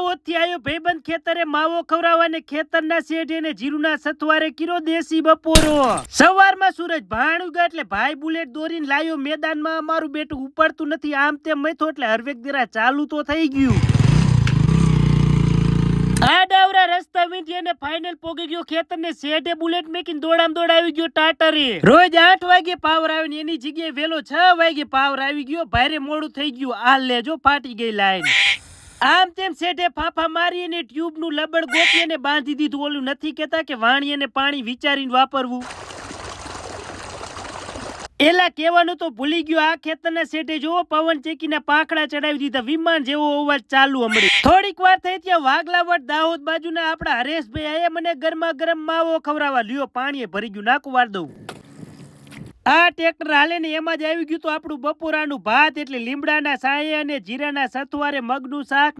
દાહોદ થી આવ્યો ભાઈબંધ ખેતરે માવો ખવરાવવાને ખેતરના શેઢે ને જીરુના સથવારે કિરો દેશી બપોરો સવારમાં સૂરજ ભાણું ગયા એટલે ભાઈ બુલેટ દોરીને લાયો મેદાનમાં અમારું બેટું ઉપાડતું નથી આમ તેમ મથો એટલે હરવેક દેરા ચાલુ તો થઈ ગયું આ ડાવરા રસ્તા વીંટી અને ફાઇનલ પોગી ગયો ખેતરને શેઢે બુલેટ મેકીને દોડાવી ગયો ટાટરે રોજ 8 વાગે પાવર આવે ને એની જગ્યાએ વેલો 6 વાગે પાવર આવી ગયો ભારે મોડું થઈ ગયું આ લેજો ફાટી ગઈ લાઈન આમ તેમ શેઢે ફાફા મારી અને ટ્યુબ નું લબડ ગોતી અને બાંધી દીધું ઓલું નથી કેતા કે વાણી અને પાણી વિચારીને વાપરવું એલા કહેવાનું તો ભૂલી ગયો આ ખેતરના શેઢે જોવો પવન ચેકીના પાંખડા ચડાવી દીધા વિમાન જેવો અવાજ ચાલુ હમણાં થોડીક વાર થઈ ત્યાં વાગલાવડ દાહોદ બાજુના આપણા હરેશભાઈ આયા મને ગરમા ગરમ માવો ખવરાવા લ્યો પાણીએ ભરી ગયું નાકું વાર દઉં આ ટ્રેક્ટર હાલે ને એમાં જ આવી ગયું તો આપણું બપોરાનું ભાત એટલે લીમડાના સાયે અને જીરાના સથવારે મગનું શાક